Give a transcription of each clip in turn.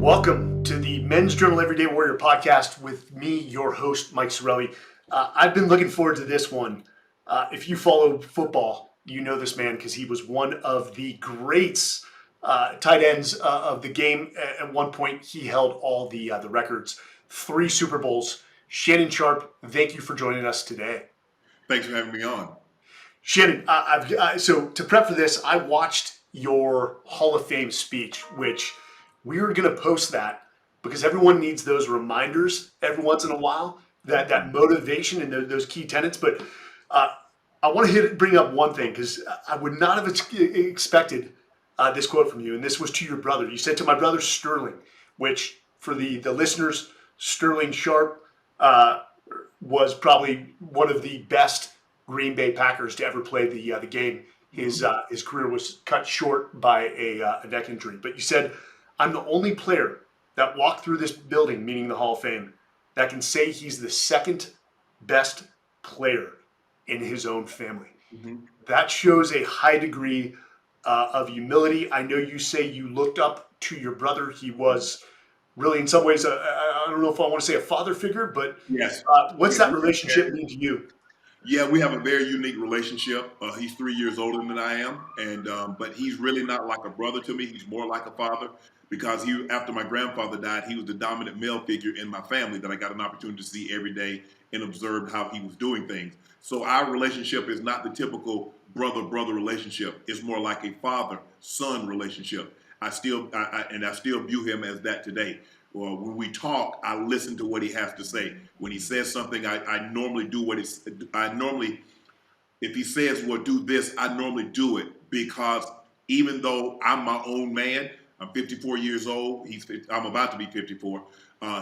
Welcome to the Men's Journal Everyday Warrior podcast with me, your host, Mike Sarraille. I've been looking forward to this one. If you follow football, you know this man because he was one of the greats tight ends of the game. At one point, he held all the records, 3 Super Bowls. Shannon Sharpe, thank you for joining us today. Thanks for having me on. Shannon, so to prep for this, I watched your Hall of Fame speech, which we are going to post that because everyone needs those reminders every once in a while, that motivation and those key tenets. But I want to bring up one thing because I would not have expected this quote from you, and this was to your brother. You said, "To my brother Sterling," which for the listeners, Sterling Sharpe was probably one of the best Green Bay Packers to ever play the game. His career was cut short by a neck injury. But you said, "I'm the only player that walked through this building," meaning the Hall of Fame, "that can say he's the second best player in his own family." Mm-hmm. That shows a high degree of humility. I know you say you looked up to your brother. He was really, in some ways, I don't know if I want to say a father figure, but yes. What's that relationship mean to you? Yeah, we have a very unique relationship. He's 3 years older than I am, and but he's really not like a brother to me. He's more like a father because after my grandfather died, he was the dominant male figure in my family that I got an opportunity to see every day and observed how he was doing things. So our relationship is not the typical brother-brother relationship. It's more like a father-son relationship. I still view him as that today. Well, when we talk, I listen to what he has to say. When he says something, I normally do what if he says, "Well, do this," I normally do it because even though I'm my own man, I'm 54 years old. I'm about to be 54.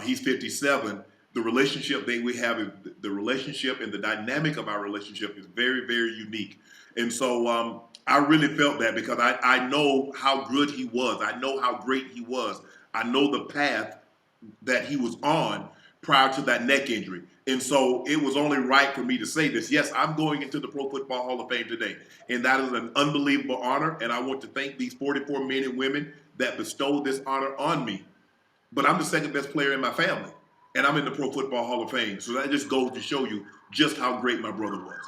He's 57. The relationship that we have, the relationship and the dynamic of our relationship is very, very unique. And so I really felt that because I know how good he was. I know how great he was. I know the path that he was on prior to that neck injury. And so it was only right for me to say this. Yes, I'm going into the Pro Football Hall of Fame today. And that is an unbelievable honor. And I want to thank these 44 men and women that bestowed this honor on me. But I'm the second best player in my family. And I'm in the Pro Football Hall of Fame. So that just goes to show you just how great my brother was.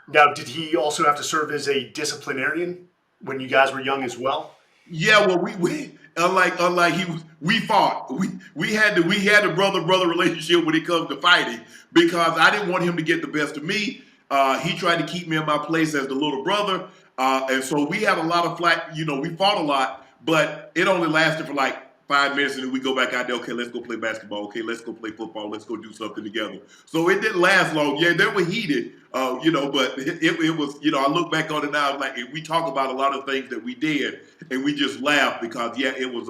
Now, did he also have to serve as a disciplinarian when you guys were young as well? Yeah, well, we unlike we fought. We had the brother relationship when it comes to fighting because I didn't want him to get the best of me. He tried to keep me in my place as the little brother, and so we had a lot of flack. You know, we fought a lot, but it only lasted for like 5 minutes, and then we go back out there. Okay, let's go play basketball. Okay, let's go play football. Let's go do something together. So it didn't last long. Yeah, they were heated, but it was. I look back on it now, like we talk about a lot of things that we did, and we just laugh because it was.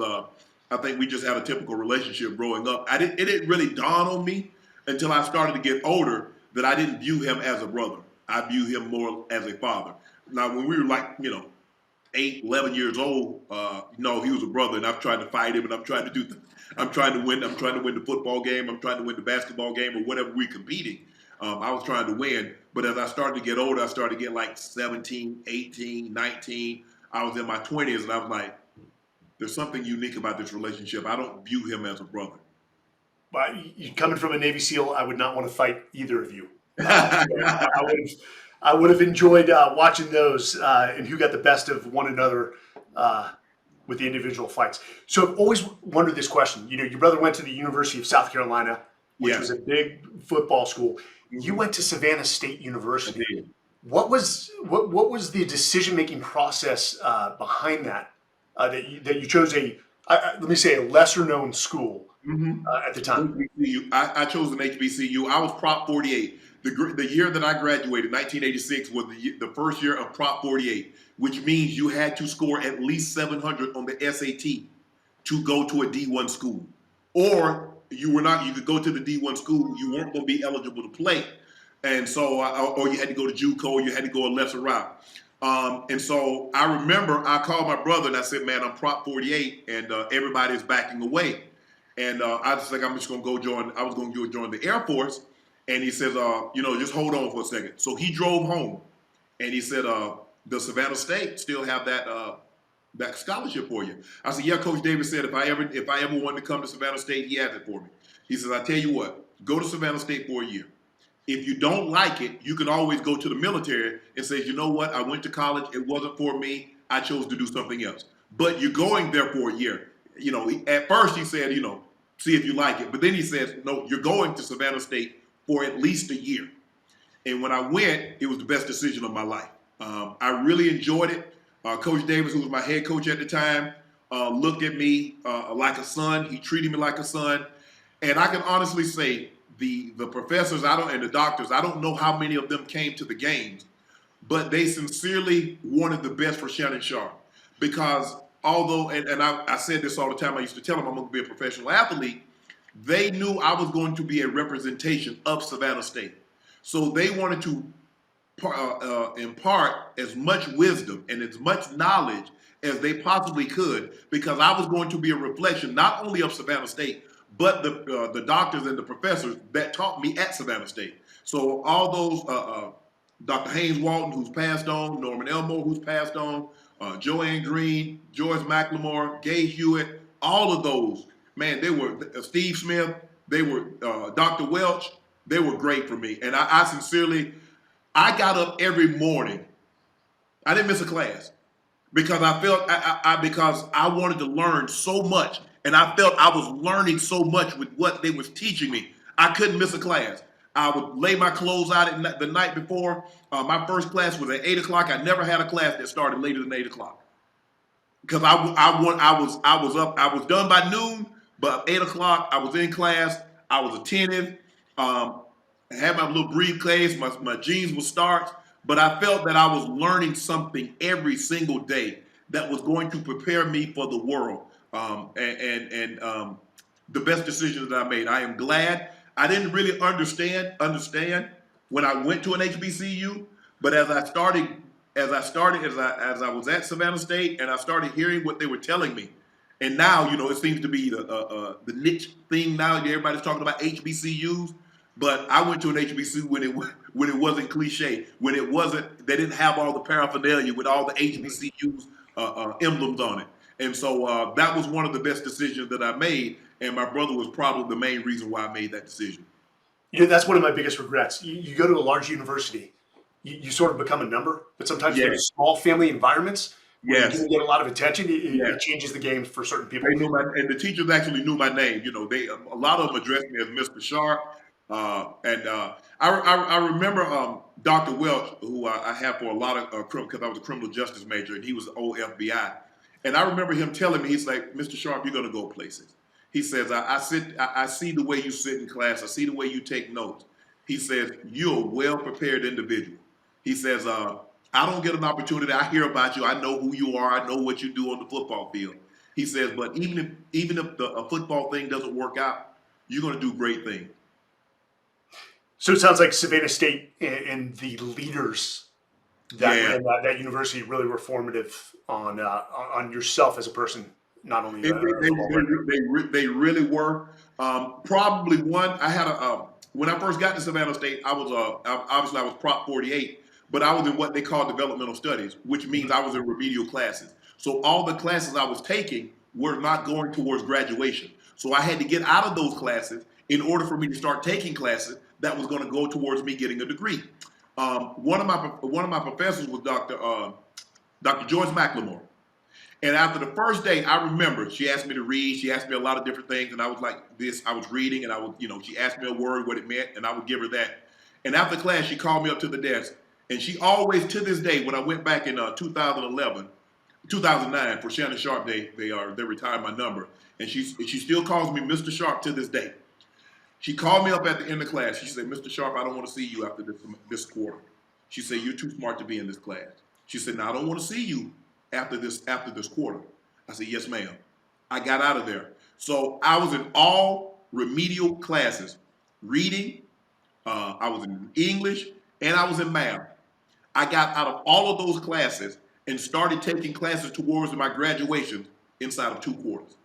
I think we just had a typical relationship growing up. It didn't really dawn on me until I started to get older that I didn't view him as a brother. I view him more as a father. Now, when we were 8, 11 years old, no, he was a brother, and I've tried to fight him, and I'm trying to win. I'm trying to win the football game. I'm trying to win the basketball game, or whatever we're competing. I was trying to win, but as I started to get older, I started to get like 17, 18, 19. I was in my 20s, and I was like, there's something unique about this relationship. I don't view him as a brother. But coming from a Navy SEAL, I would not want to fight either of you. I would have enjoyed watching those and who got the best of one another with the individual fights. So I've always wondered this question. Your brother went to the University of South Carolina, which was a big football school. You went to Savannah State University. What was the decision-making process behind that? That you chose let me say, a lesser-known school at the time? I chose an HBCU. I was Prop 48. The year that I graduated, 1986, was the first year of Prop 48, which means you had to score at least 700 on the SAT to go to a D1 school. Or you could go to the D1 school, you weren't going to be eligible to play. And so, or you had to go to JUCO, or you had to go a lesser route. And so I remember I called my brother and I said, "Man, I'm Prop 48 and everybody's backing away." And I was like, I'm just going to go join. I was going to join the Air Force. And he says, just hold on for a second. So he drove home and he said, does Savannah State still have that that scholarship for you. I said, yeah, Coach Davis said if I ever wanted to come to Savannah State, he has it for me. He says, I tell you what, go to Savannah State for a year. If you don't like it, you can always go to the military and say, you know what, I went to college, it wasn't for me, I chose to do something else. But you're going there for a year. At first he said, see if you like it. But then he says, no, you're going to Savannah State for at least a year. And when I went, it was the best decision of my life. I really enjoyed it. Coach Davis, who was my head coach at the time, looked at me like a son. He treated me like a son. And I can honestly say the professors, and the doctors, I don't know how many of them came to the games, but they sincerely wanted the best for Shannon Sharpe. Because although, and I said this all the time, I used to tell them I'm going to be a professional athlete, they knew I was going to be a representation of Savannah State. So they wanted to impart as much wisdom and as much knowledge as they possibly could, because I was going to be a reflection not only of Savannah State, but the doctors and the professors that taught me at Savannah State. So all those, Dr. Haynes Walton, who's passed on, Norman Elmore, who's passed on, Joanne Green, George McLemore, Gay Hewitt, all of those, man, they were, Steve Smith, they were, Dr. Welch, they were great for me. And I sincerely, I got up every morning. I didn't miss a class because I felt, because I wanted to learn so much. And I felt I was learning so much with what they was teaching me. I couldn't miss a class. I would lay my clothes out the night before. My first class was at 8 o'clock. I never had a class that started later than 8 o'clock. Because I was done by noon, but 8 o'clock I was in class. I was attentive. I had my little briefcase. My jeans would start. But I felt that I was learning something every single day that was going to prepare me for the world. The best decision that I made. I am glad. I didn't really understand when I went to an HBCU, but as I was at Savannah State and I started hearing what they were telling me, and now it seems to be the niche thing now. Everybody's talking about HBCUs, but I went to an HBCU when it wasn't cliche, when they didn't have all the paraphernalia with all the HBCUs emblems on it. And so that was one of the best decisions that I made, and my brother was probably the main reason why I made that decision. That's one of my biggest regrets. You go to a large university, you sort of become a number, but sometimes in small family environments, where you get a lot of attention, it changes the game for certain people. They knew and the teachers actually knew my name. A lot of them addressed me as Mr. Sharpe. I remember Dr. Welch, who I had for a lot of because I was a criminal justice major, and he was the old FBI. And I remember him telling me, he's like, Mr. Sharpe, you're going to go places. He says, I see the way you sit in class. I see the way you take notes. He says, you're a well-prepared individual. He says, I don't get an opportunity. I hear about you. I know who you are. I know what you do on the football field. He says, but even if a football thing doesn't work out, you're going to do great things. So it sounds like Savannah State and the leaders that university really were formative on yourself as a person, not only they really were. Probably one. I had when I first got to Savannah State, I was obviously I was Prop 48, but I was in what they call developmental studies, which means I was in remedial classes. So all the classes I was taking were not going towards graduation. So I had to get out of those classes in order for me to start taking classes that was going to go towards me getting a degree. One of my professors was Dr. George McLemore. And after the first day, I remember she asked me to read. She asked me a lot of different things, and I was like this. I was reading, and I was, she asked me a word, what it meant, and I would give her that. And after class, she called me up to the desk, and she always, to this day, when I went back in 2009 for Shannon Sharpe Day, they retired my number, and she still calls me Mr. Sharpe to this day. She called me up at the end of class. She said, Mr. Sharpe, I don't want to see you after this quarter. She said, you're too smart to be in this class. She said, now I don't want to see you after this quarter. I said, yes, ma'am. I got out of there. So I was in all remedial classes, reading, I was in English, and I was in math. I got out of all of those classes and started taking classes towards my graduation inside of 2 quarters.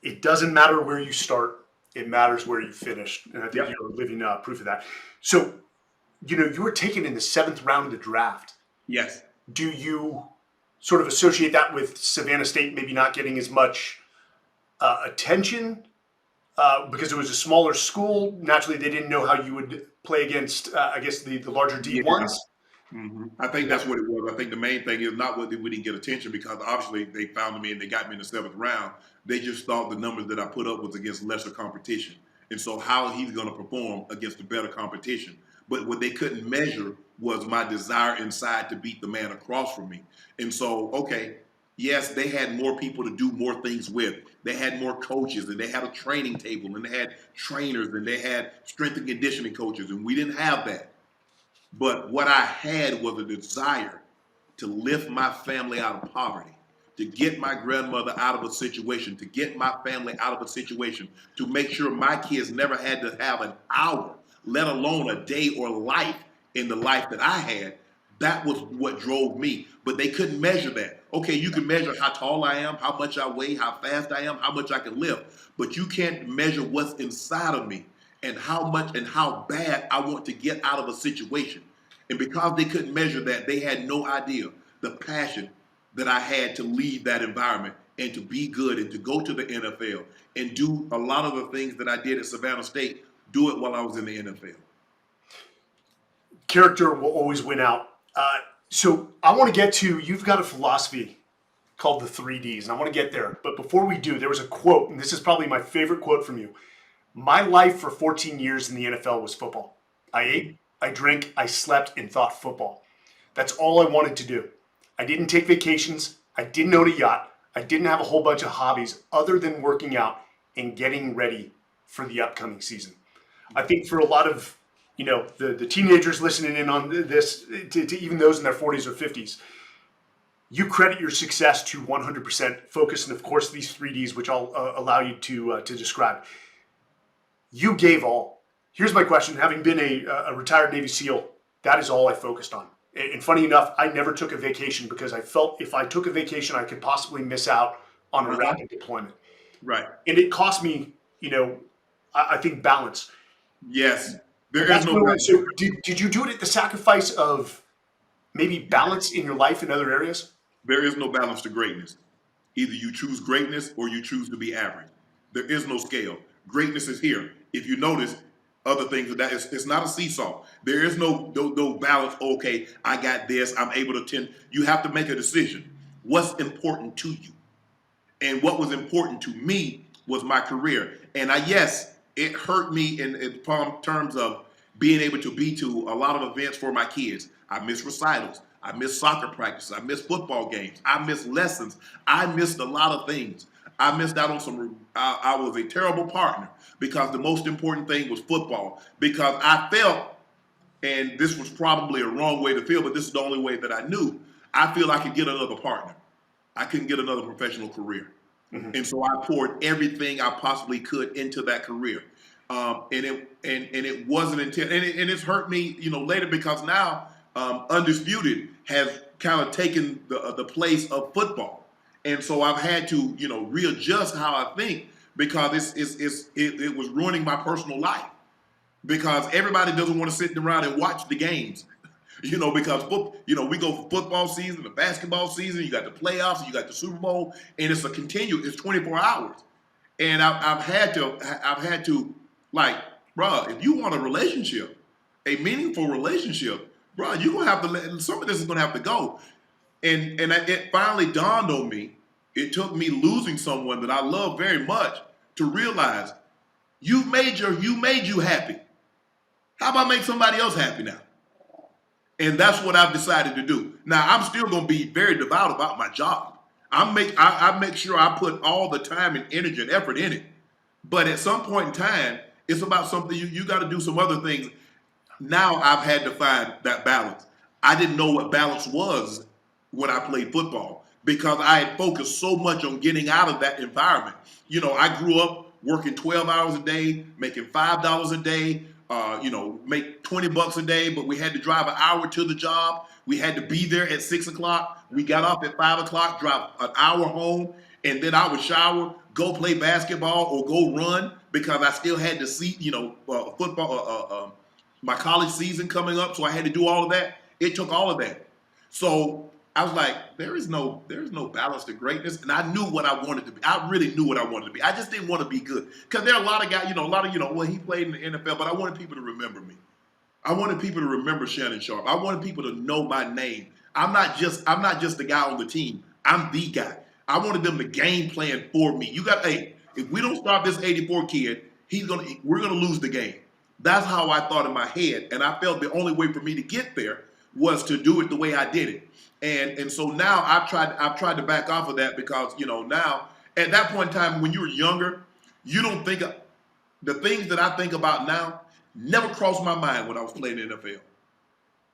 It doesn't matter where you start. It matters where you finish. And I think you're living proof of that. So, you were taken in the 7th round of the draft. Yes. Do you sort of associate that with Savannah State maybe not getting as much attention because it was a smaller school. Naturally, they didn't know how you would play against, I guess, the larger Yeah. D1s. I think that's what it was. I think the main thing is not whether we didn't get attention because obviously they found me and they got me in the 7th round. They just thought the numbers that I put up was against lesser competition. And so how he's going to perform against the better competition. But what they couldn't measure was my desire inside to beat the man across from me. And so, okay, yes, they had more people to do more things with. They had more coaches and they had a training table and they had trainers and they had strength and conditioning coaches. And we didn't have that. But what I had was a desire to lift my family out of poverty, to get my grandmother out of a situation, to get my family out of a situation, to make sure my kids never had to have an hour, let alone a day or life in the life that I had. That was what drove me. But they couldn't measure that. Okay, you can measure how tall I am, how much I weigh, how fast I am, how much I can lift, but you can't measure what's inside of me and how much and how bad I want to get out of a situation. And because they couldn't measure that, they had no idea the passion that I had to leave that environment and to be good and to go to the NFL and do a lot of the things that I did at Savannah State, do it while I was in the NFL. Character will always win out. So I want to get to, you've got a philosophy called the 3Ds, and I want to get there. But before we do, there was a quote, and this is probably my favorite quote from you. My life for 14 years in the NFL was football. I ate, I drank, I slept, and thought football. That's all I wanted to do. I didn't take vacations. I didn't own a yacht. I didn't have a whole bunch of hobbies other than working out and getting ready for the upcoming season. I think for a lot of the teenagers listening in on this, to even those in their 40s or 50s, you credit your success to 100% focus, and of course these 3Ds, which I'll allow you to describe. You gave all. Here's my question: having been a retired Navy SEAL, that is all I focused on. And funny enough, I never took a vacation because I felt if I took a vacation, I could possibly miss out on a rapid deployment. Right. And it cost me, I think balance. Yes. There is no balance. So did you do it at the sacrifice of maybe balance in your life in other areas? There is no balance to greatness. Either you choose greatness or you choose to be average. There is no scale. Greatness is here. If you notice, other things that it's not a seesaw. There is no balance. Okay, I got this. I'm able to attend. You have to make a decision. What's important to you? And what was important to me was my career. And yes, it hurt me in terms of being able to be to a lot of events for my kids. I missed recitals. I missed soccer practices. I missed football games. I missed lessons. I missed a lot of things. I missed out on some. I was a terrible partner because the most important thing was football. Because I felt, and this was probably a wrong way to feel, but this is the only way that I knew. I feel I could get another partner. I couldn't get another professional career. Mm-hmm. And so I poured everything I possibly could into that career. And it wasn't until, and it's hurt me, later because now Undisputed has kind of taken the place of football. And so I've had to, readjust how I think because it was ruining my personal life because everybody doesn't want to sit around and watch the games. Because we go for football season, the basketball season, you got the playoffs, you got the Super Bowl, and it's it's 24 hours. And I've had to like, bro, if you want a relationship, a meaningful relationship, bro, you're gonna have to some of this is gonna have to go. And it finally dawned on me. It took me losing someone that I love very much to realize you made you happy. How about make somebody else happy now? And that's what I've decided to do. Now, I'm still going to be very devout about my job. I make sure I put all the time and energy and effort in it. But at some point in time, it's about something you got to do some other things. Now I've had to find that balance. I didn't know what balance was when I played football because I had focused so much on getting out of that environment. I grew up working 12 hours a day, making $5 a day, make $20 a day, but we had to drive an hour to the job. We had to be there at 6 o'clock. We got up at 5 o'clock, drive an hour home, and then I would shower, go play basketball or go run because I still had to see, football, my college season coming up. So I had to do all of that. It took all of that. So I was like, there is no balance to greatness, and I knew what I wanted to be. I really knew what I wanted to be. I just didn't want to be good because there are a lot of guys, well, he played in the NFL, but I wanted people to remember me. I wanted people to remember Shannon Sharpe. I wanted people to know my name. I'm not just the guy on the team. I'm the guy. I wanted them to game plan for me. Hey, if we don't stop this 84 kid, we're gonna lose the game. That's how I thought in my head, and I felt the only way for me to get there was to do it the way I did it. And so now I've tried to back off of that because now at that point in time when you were younger, you don't think the things that I think about now never crossed my mind when I was playing in the NFL.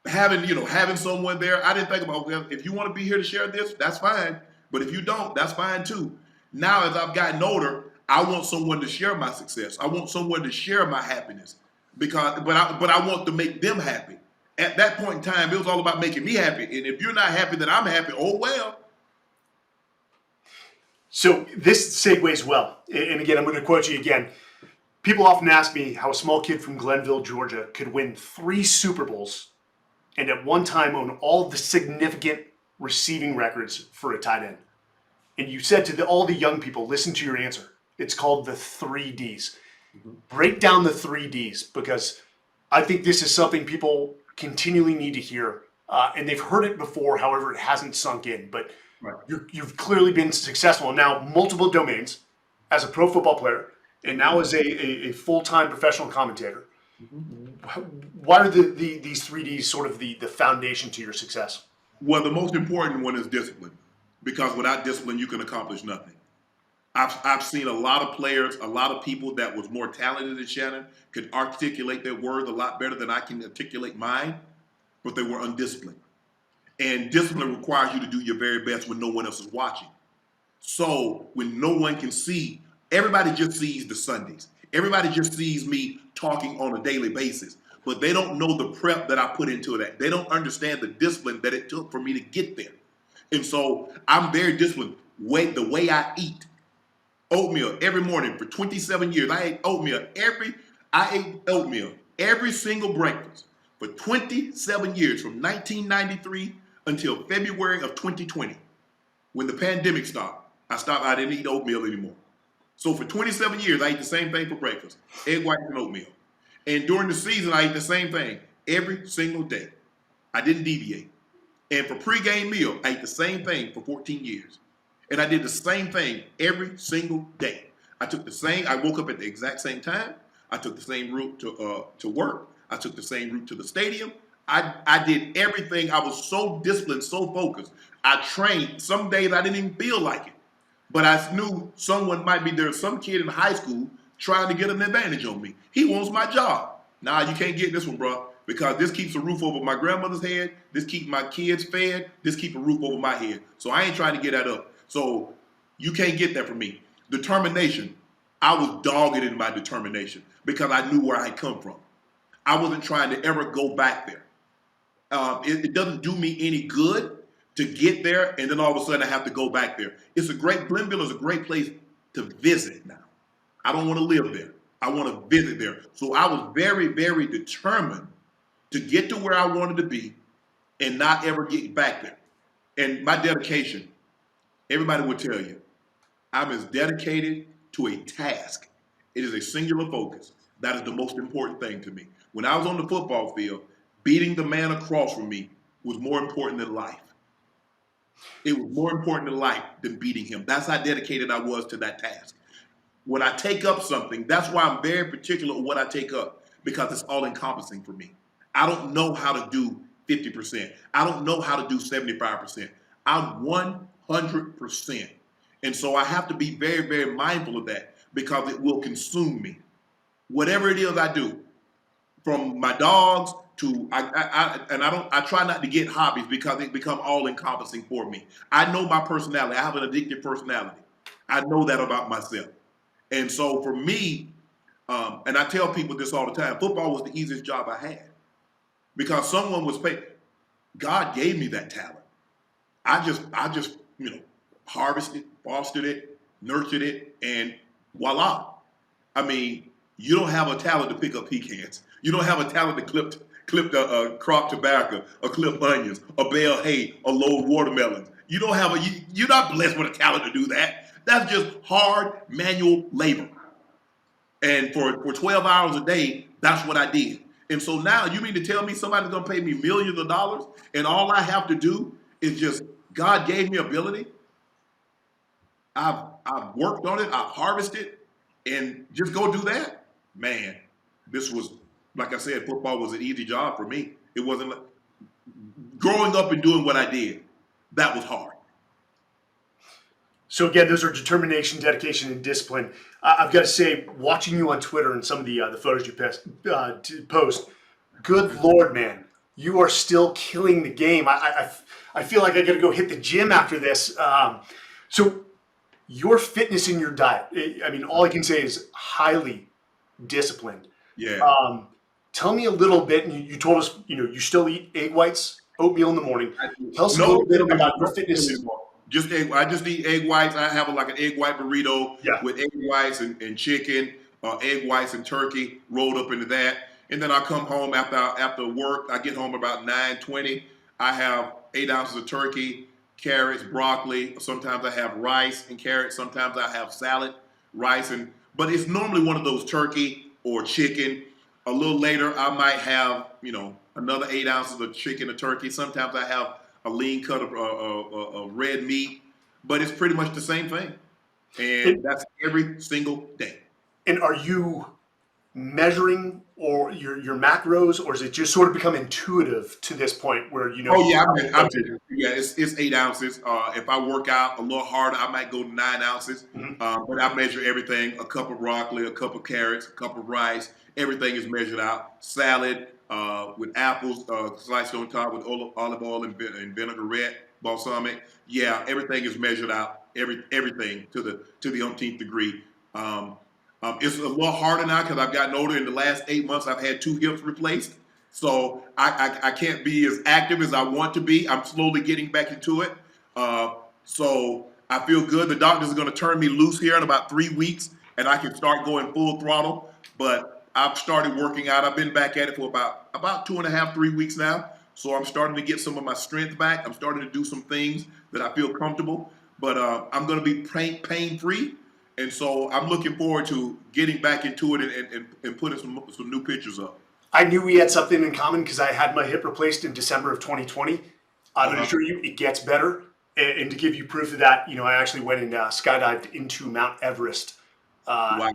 Having someone there, I didn't think about, well, if you want to be here to share this, that's fine. But if you don't, that's fine too. Now, as I've gotten older, I want someone to share my success. I want someone to share my happiness but I want to make them happy. At that point in time, it was all about making me happy. And if you're not happy that I'm happy, oh well. So this segues well. And again, I'm going to quote you again. People often ask me how a small kid from Glenville, Georgia could win 3 Super Bowls and at one time own all the significant receiving records for a tight end. And you said to all the young people, listen to your answer. It's called the 3 Ds. Mm-hmm. Break down the 3 Ds because I think this is something people continually need to hear. And they've heard it before, however, it hasn't sunk in. But right. You've clearly been successful in now multiple domains as a pro football player and now as a full-time professional commentator. Mm-hmm. Why are these 3 Ds sort of the foundation to your success? Well, the most important one is discipline, because without discipline, you can accomplish nothing. I've seen a lot of players, a lot of people that was more talented than Shannon, could articulate their words a lot better than I can articulate mine, but they were undisciplined. And discipline requires you to do your very best when no one else is watching. So when no one can see, everybody just sees the Sundays. Everybody just sees me talking on a daily basis, but they don't know the prep that I put into that. They don't understand the discipline that it took for me to get there. And so I'm very disciplined. The way I eat. Oatmeal every morning for 27 years. I ate oatmeal every single breakfast for 27 years, from 1993 until February of 2020. When the pandemic started, I didn't eat oatmeal anymore. So for 27 years, I ate the same thing for breakfast, egg whites and oatmeal. And during the season, I ate the same thing every single day. I didn't deviate. And for pregame meal, I ate the same thing for 14 years. And I did the same thing every single day. I woke up at the exact same time. I took the same route to work. I took the same route to the stadium. I did everything. I was so disciplined, so focused. I trained. Some days I didn't even feel like it. But I knew someone might be there, some kid in high school trying to get an advantage on me. He wants my job. Nah, you can't get this one, bro, because this keeps a roof over my grandmother's head. This keeps my kids fed. This keeps a roof over my head. So I ain't trying to get that up. So you can't get that from me. Determination. I was dogged in my determination because I knew where I had come from. I wasn't trying to ever go back there. It doesn't do me any good to get there and then all of a sudden I have to go back there. Glenville is a great place to visit now. I don't want to live there. I want to visit there. So I was very, very determined to get to where I wanted to be and not ever get back there. And my dedication, everybody would tell you, I'm as dedicated to a task. It is a singular focus. That is the most important thing to me. When I was on the football field, beating the man across from me was more important than life. It was more important than life than beating him. That's how dedicated I was to that task. When I take up something, that's why I'm very particular on what I take up, because it's all encompassing for me. I don't know how to do 50%. I don't know how to do 75%. I'm 100%. And so I have to be very, very mindful of that because it will consume me. Whatever it is I do, from my dogs to I try not to get hobbies because they become all encompassing for me. I know my personality. I have an addictive personality. I know that about myself. And so for me, and I tell people this all the time, football was the easiest job I had because someone was paid. God gave me that talent. I just harvested, fostered it, nurtured it, and voila. I mean, you don't have a talent to pick up pecans. You don't have a talent to clipped a crop tobacco, a clip onions, a bale hay, a load watermelons. You don't have you're not blessed with a talent to do that. That's just hard manual labor. And for 12 hours a day, that's what I did. And so now you mean to tell me somebody's gonna pay me millions of dollars and all I have to do is just God gave me ability. I've worked on it, I've harvested, and just go do that. Man, this was like I said, football was an easy job for me. It wasn't growing up and doing what I did. That was hard. So again, those are determination, dedication, and discipline. I've got to say, watching you on Twitter and some of the photos you post, good Lord, man, you are still killing the game. I feel like I got to go hit the gym after this. So your fitness and your diet, I mean, all I can say is highly disciplined. Yeah. Tell me a little bit, and you told us, you still eat egg whites, oatmeal in the morning. Tell us a little bit about your fitness. Just egg. I just eat egg whites. I have like an egg white burrito with egg whites and chicken, egg whites and turkey rolled up into that. And then I come home after work. I get home about 9:20. I have 8 ounces of turkey, carrots, broccoli. Sometimes I have rice and carrots. Sometimes I have salad, rice, but it's normally one of those turkey or chicken. A little later, I might have another 8 ounces of chicken or turkey. Sometimes I have a lean cut of red meat, but it's pretty much the same thing. And that's every single day. And are you measuring or your macros, or is it just sort of become intuitive to this point where Oh yeah, it's 8 ounces. If I work out a little harder, I might go to 9 ounces. But I measure everything: a cup of broccoli, a cup of carrots, a cup of rice. Everything is measured out. Salad with apples sliced on top with olive oil and vinaigrette, balsamic. Yeah, everything is measured out. Everything to the umpteenth degree. It's a little harder now because I've gotten older. In the last 8 months, I've had 2 hips replaced. So I can't be as active as I want to be. I'm slowly getting back into it. So I feel good. The doctors are going to turn me loose here in about 3 weeks, and I can start going full throttle. But I've started working out. I've been back at it for about 2.5, 3 weeks now. So I'm starting to get some of my strength back. I'm starting to do some things that I feel comfortable. But I'm going to be pain-free. And so I'm looking forward to getting back into it and putting some new pictures up. I knew we had something in common because I had my hip replaced in December of 2020. I'm going to assure you it gets better. And to give you proof of that, I actually went and skydived into Mount Everest a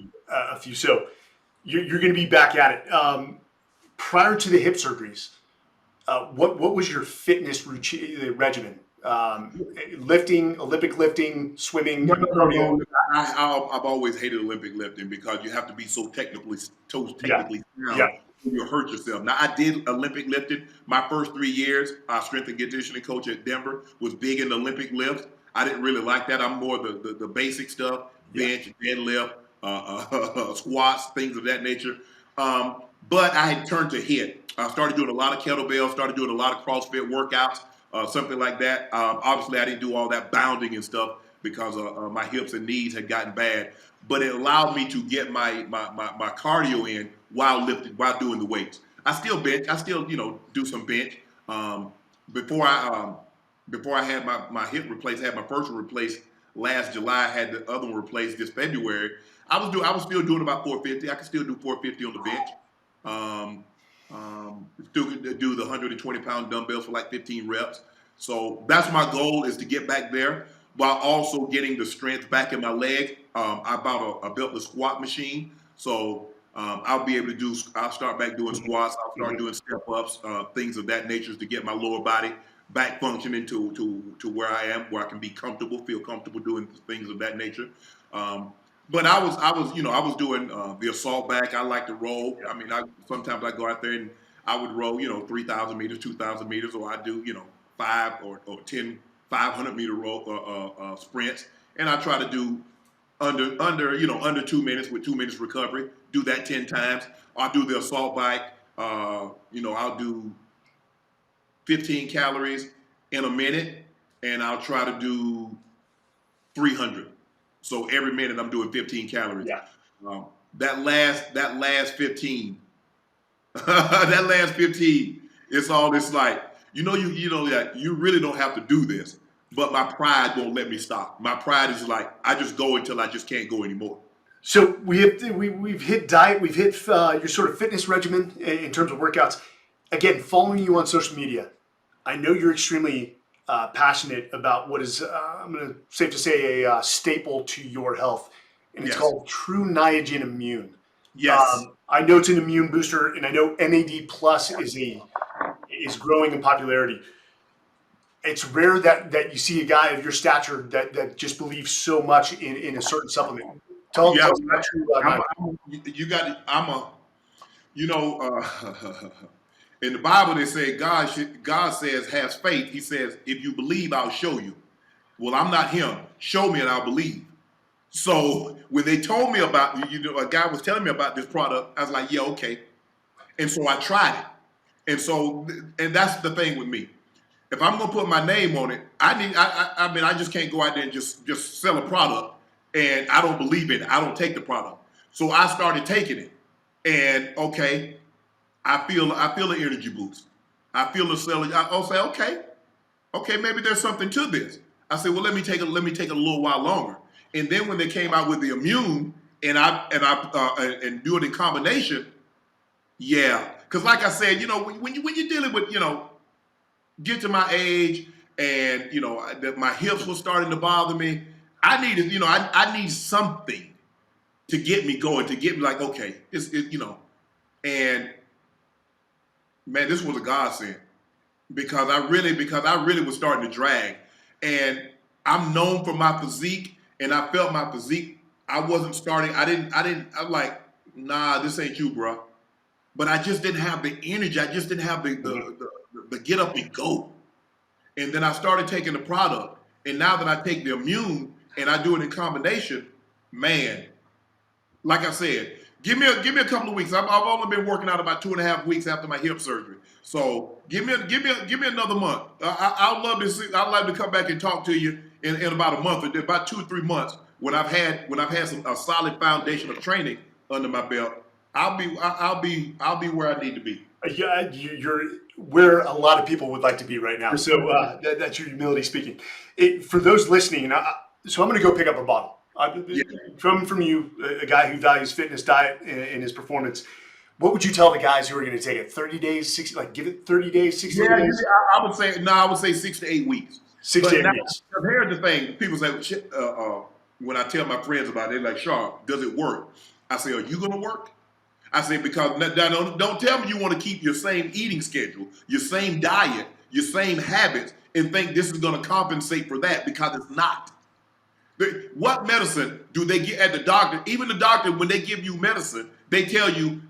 few. So you're going to be back at it. Prior to the hip surgeries, what was your fitness routine regimen? Lifting, Olympic lifting, swimming. No. I've always hated Olympic lifting because you have to be so technically sound. Yeah. You'll hurt yourself. Now, I did Olympic lifting. My first 3 years, our strength and conditioning coach at Denver was big in the Olympic lifts. I didn't really like that. I'm more the basic stuff, bench, deadlift, squats, things of that nature. But I had turned to HIIT. I started doing a lot of kettlebells, started doing a lot of CrossFit workouts, something like that. Obviously, I didn't do all that bounding and stuff because my hips and knees had gotten bad. But it allowed me to get my cardio in while doing the weights. I still bench. I still do some bench. Before I had my hip replaced, I had my first one replaced last July. I had the other one replaced this February. I was still doing about 450. I can still do 450 on the bench. Still do the 120-pound dumbbells for like 15 reps. So that's my goal, is to get back there while also getting the strength back in my leg. I bought a beltless squat machine. So I'll be able to I'll start back doing squats. I'll start doing step ups, things of that nature, to get my lower body back functioning to where I am, where I can be comfortable, feel comfortable doing things of that nature. But I was doing the assault back. I like to roll. I mean, sometimes I go out there and I would roll, 3,000 meters, 2,000 meters, or I do, 5 or 10, 500-meter roll sprints, and I try to do under 2 minutes with 2 minutes recovery. Do that 10 times. I'll do the assault bike. I'll do 15 calories in a minute, and I'll try to do 300. So every minute I'm doing 15 calories. Yeah. That last 15, That last 15, it's all this like, you know that you really don't have to do this, but my pride won't let me stop. My pride is like, I just go until I just can't go anymore. So we've hit diet, we've hit your sort of fitness regimen in terms of workouts. Again, following you on social media, I know you're extremely passionate about what is I'm going to safe to say a staple to your health, and it's Yes. called True Niagen Immune. Yes. I know it's an immune booster, and I know NAD plus is growing in popularity. It's rare that you see a guy of your stature that just believes so much in a certain supplement. Tell Yeah. us about True Niagen. You got it. You know, in the Bible, they say God says, has faith. He says, if you believe, I'll show you. Well, I'm not him. Show me and I'll believe. So when they told me about, a guy was telling me about this product, I was like, yeah, okay. And so I tried it. And that's the thing with me. If I'm gonna put my name on it, I mean, I just can't go out there and just sell a product and I don't believe in it. I don't take the product. So I started taking it. And okay, I feel the energy boost. I feel the selling. I'll say, okay, maybe there's something to this. I said, well, let me take a little while longer. And then when they came out with the immune, and do it in combination, yeah. Because like I said, when you're dealing with, get to my age, and my hips were starting to bother me. I needed, I need something to get me going, to get me like, okay, and man, this was a godsend because I really was starting to drag, and I'm known for my physique, and I felt my physique. I wasn't starting. I'm like, nah, this ain't you, bro. But I just didn't have the energy. I just didn't have the get up and go. And then I started taking the product, and now that I take the immune and I do it in combination, man, like I said, give me a couple of weeks. I've only been working out about 2.5 weeks after my hip surgery. So give me another month. I'd love to see. I'd love to come back and talk to you in about a month, or about 2 or 3 months when I've had a solid foundation of training under my belt. I'll be where I need to be. Yeah, you're where a lot of people would like to be right now. So that's your humility speaking. For those listening, so I'm going to go pick up a bottle. Yeah. From you, a guy who values fitness, diet, and his performance. What would you tell the guys who are going to take it? 30 days, 60, like give it 30 days, 60 Yeah, days? I would say 6 to 8 weeks. 6 But to 8 now, weeks. here's the thing: people say, when I tell my friends about it, they're like, "Sharp, does it work?" I say, "Are you going to work?" I say, because now don't tell me you want to keep your same eating schedule, your same diet, your same habits, and think this is going to compensate for that, because it's not. What medicine do they get at the doctor? Even the doctor, when they give you medicine, they tell you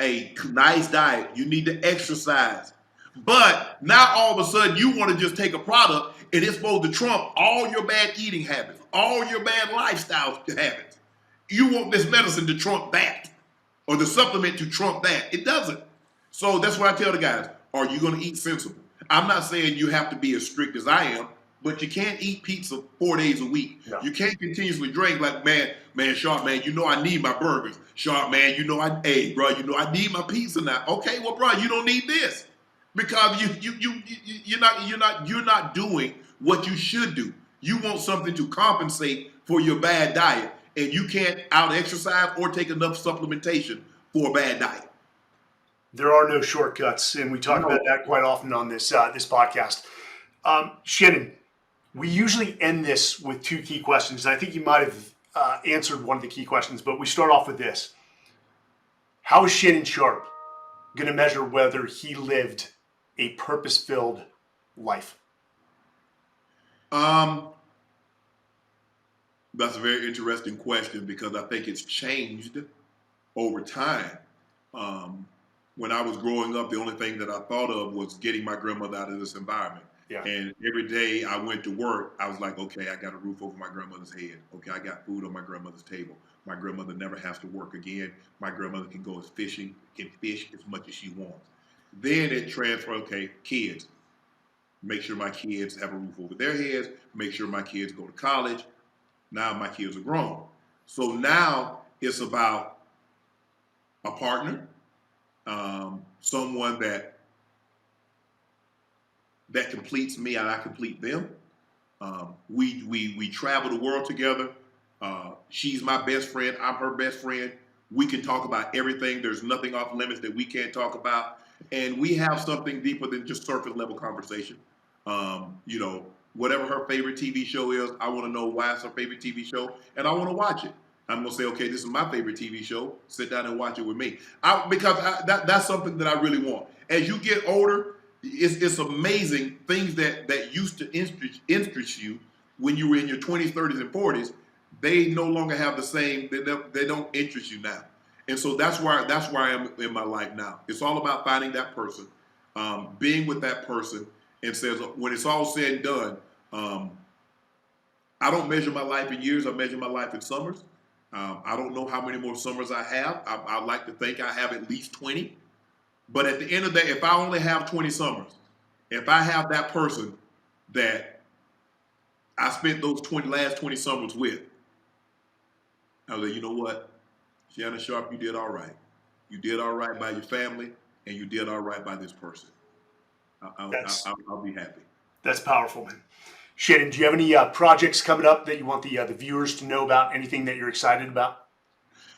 a nice diet. You need to exercise. But now all of a sudden you want to just take a product and it's supposed to trump all your bad eating habits, all your bad lifestyle habits. You want this medicine to trump that, or the supplement to trump that. It doesn't. So that's what I tell the guys. Are you going to eat sensible? I'm not saying you have to be as strict as I am, but you can't eat pizza 4 days a week. No. You can't continuously drink like, man, Sharp, man, I need my burgers. Sharp, man, hey, bro, I need my pizza now. Okay, well, bro, you don't need this, because you're not doing what you should do. You want something to compensate for your bad diet, and you can't out exercise or take enough supplementation for a bad diet. There are no shortcuts, and we talk about that quite often on this podcast. Shannon, we usually end this with 2 key questions, and I think you might have answered one of the key questions, but we start off with this. How is Shannon Sharpe going to measure whether he lived a purpose-filled life? That's a very interesting question, because I think it's changed over time. When I was growing up, the only thing that I thought of was getting my grandmother out of this environment. Yeah. And every day I went to work, I was like, okay, I got a roof over my grandmother's head. Okay, I got food on my grandmother's table. My grandmother never has to work again. My grandmother can go fishing, can fish as much as she wants. Then it transferred, okay, kids. Make sure my kids have a roof over their heads. Make sure my kids go to college. Now my kids are grown. So now it's about a partner, someone that completes me and I complete them. We travel the world together. She's my best friend. I'm her best friend. We can talk about everything. There's nothing off limits that we can't talk about. And we have something deeper than just surface level conversation. You know, whatever her favorite TV show is, I want to know why it's her favorite TV show, and I want to watch it. I'm gonna say, okay, this is my favorite TV show. Sit down and watch it with me, that's something that I really want. As you get older, it's amazing things that used to interest you when you were in your 20s, 30s, and 40s. They no longer have the same. They don't interest you now, and so that's where I am in my life now. It's all about finding that person, being with that person, and says when it's all said and done, I don't measure my life in years. I measure my life in summers. I don't know how many more summers I have. I like to think I have at least 20. But at the end of the day, if I only have 20 summers, if I have that person that I spent those last 20 summers with, I was like, you know what? Shannon Sharpe, you did all right. You did all right by your family, and you did all right by this person. I'll be happy. That's powerful, man. Shannon, do you have any projects coming up that you want the viewers to know about? Anything that you're excited about?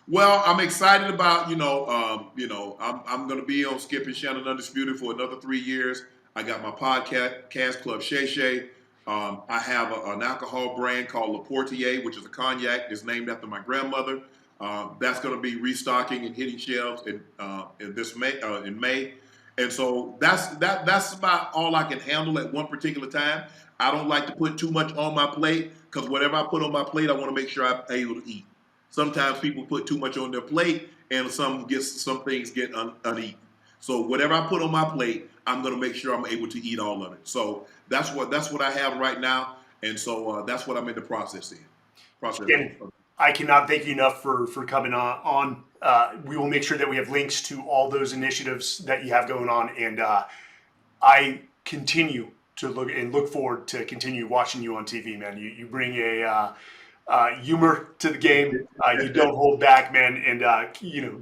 Well, I'm excited about, I'm going to be on Skip and Shannon Undisputed for another 3 years. I got my podcast Club Shay Shay. I have an alcohol brand called Le Portier, which is a cognac. It's named after my grandmother. That's going to be restocking and hitting shelves in May. And so that's about all I can handle at one particular time. I don't like to put too much on my plate because whatever I put on my plate, I want to make sure I'm able to eat. Sometimes people put too much on their plate, and some things get uneaten. So whatever I put on my plate, I'm going to make sure I'm able to eat all of it. So that's what I have right now, and so that's what I'm in the process in. I cannot thank you enough for coming on. We will make sure that we have links to all those initiatives that you have going on, and I continue to look forward to continue watching you on TV, man. You bring a humor to the game. You don't hold back, man, and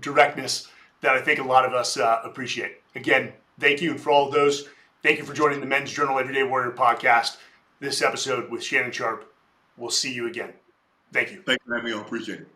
directness that I think a lot of us appreciate. Again, thank you, and for all of those, thank you for joining the Men's Journal Everyday Warrior podcast. This episode with Shannon Sharpe. We'll see you again. Thank you. Thanks for having me on. Appreciate it.